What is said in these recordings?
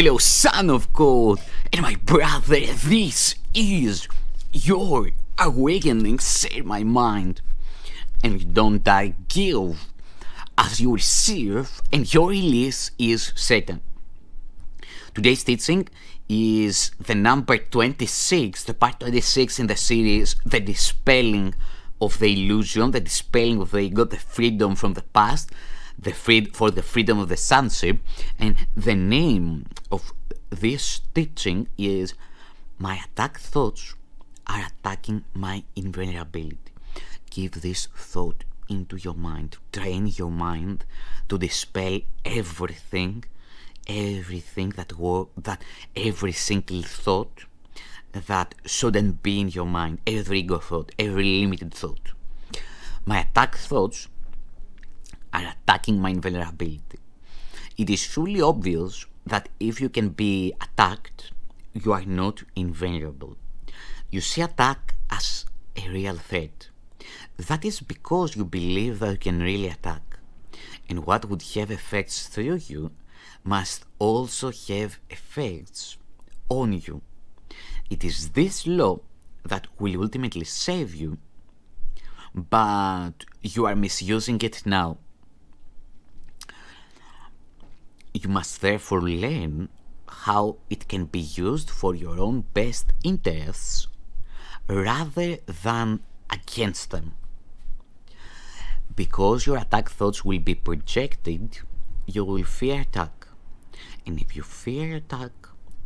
Hello, son of God, and my brother, this is your awakening, said my mind. And you don't die, give as you receive, and your release is Satan. Today's teaching is the number 26, the part 26 in the series, The Dispelling of the Illusion, the Dispelling of the Ego, the Freedom from the Past, for the Freedom of the Sonship. And the name of this teaching is My Attack Thoughts Are Attacking My Invulnerability. Give this thought into your mind, train your mind to dispel everything that every single thought that shouldn't be in your mind, every ego thought, every limited thought. My attack thoughts are attacking my invulnerability. It is truly obvious that if you can be attacked, you are not invulnerable. You see attack as a real threat. That is because you believe that you can really attack. And what would have effects through you must also have effects on you. It is this law that will ultimately save you, but you are misusing it now. You must therefore learn how it can be used for your own best interests rather than against them. Because your attack thoughts will be projected, you will fear attack. And if you fear attack,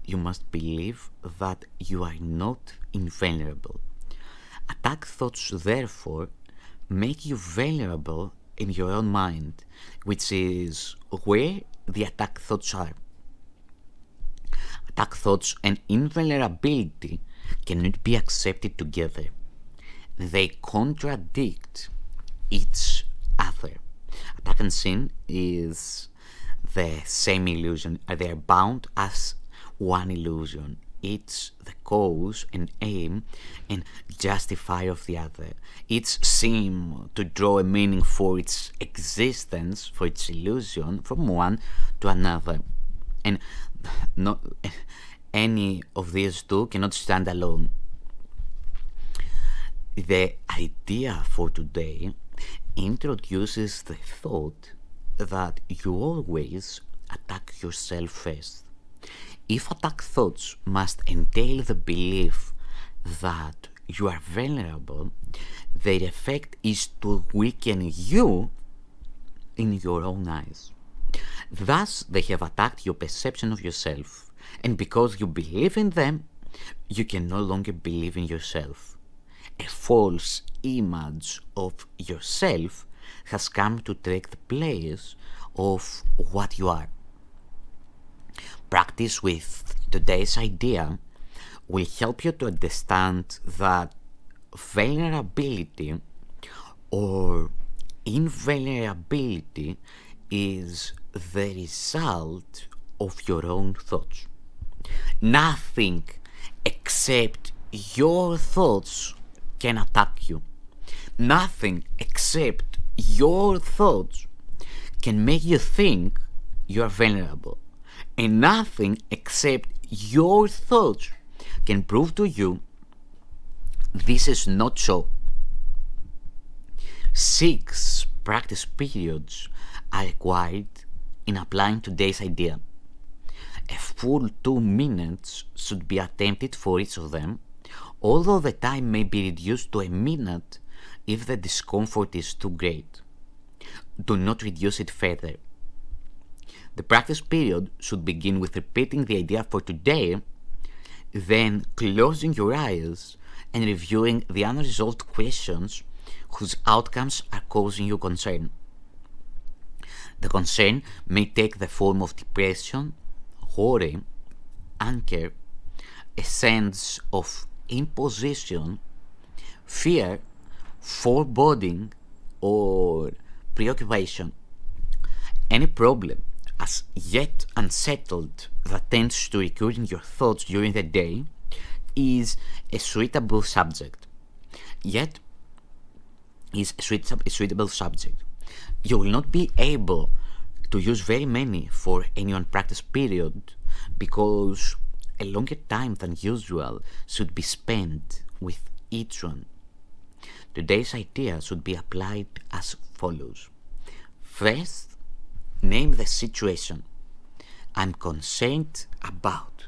you must believe that you are not invulnerable. Attack thoughts, therefore, make you vulnerable in your own mind, which is where the attack thoughts are. Attack thoughts and invulnerability cannot be accepted together. They contradict each other. Attack and sin is the same illusion. They are bound as one illusion. It's the cause and aim and justifier of the other. Each seem to draw a meaning for its existence, for its illusion, from one to another. And not any of these two cannot stand alone. The idea for today introduces the thought that you always attack yourself first. If attack thoughts must entail the belief that you are vulnerable, their effect is to weaken you in your own eyes. Thus, they have attacked your perception of yourself, and because you believe in them, you can no longer believe in yourself. A false image of yourself has come to take the place of what you are. Practice with today's idea will help you to understand that vulnerability or invulnerability is the result of your own thoughts. Nothing except your thoughts can attack you. Nothing except your thoughts can make you think you are vulnerable. And nothing except your thoughts can prove to you this is not so. 6 practice periods are required in applying today's idea. A full 2 minutes should be attempted for each of them, although the time may be reduced to a minute if the discomfort is too great. Do not reduce it further. The practice period should begin with repeating the idea for today, then closing your eyes and reviewing the unresolved questions whose outcomes are causing you concern. The concern may take the form of depression, worry, anger, a sense of imposition, fear, foreboding, or preoccupation. Any problem as yet unsettled that tends to recur in your thoughts during the day is a suitable subject. You will not be able to use very many for any one practice period, because a longer time than usual should be spent with each one. Today's idea should be applied as follows. First, name the situation I'm concerned about.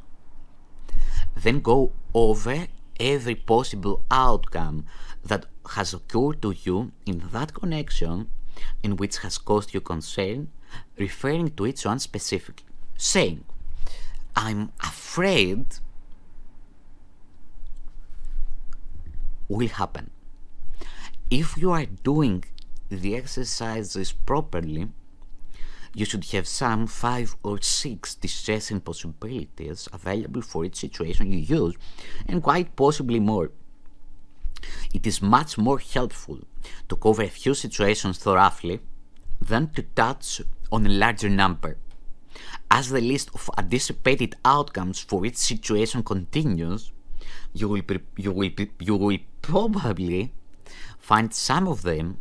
Then go over every possible outcome that has occurred to you in that connection and which has caused you concern, referring to each one specifically. Saying, I'm afraid will happen. If you are doing the exercises properly, you should have some 5 or 6 distressing possibilities available for each situation you use, and quite possibly more. It is much more helpful to cover a few situations thoroughly than to touch on a larger number. As the list of anticipated outcomes for each situation continues, you will probably find some of them,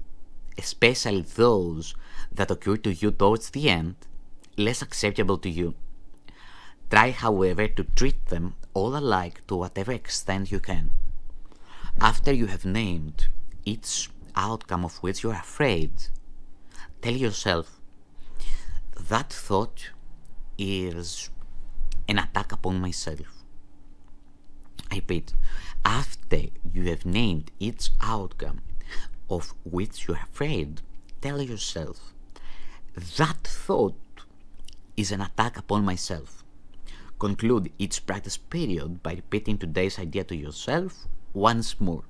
especially those that occur to you towards the end, less acceptable to you. Try, however, to treat them all alike to whatever extent you can. After you have named each outcome of which you are afraid, tell yourself, that thought is an attack upon myself. I repeat, after you have named each outcome of which you are afraid, tell yourself, that thought is an attack upon myself. Conclude each practice period by repeating today's idea to yourself once more.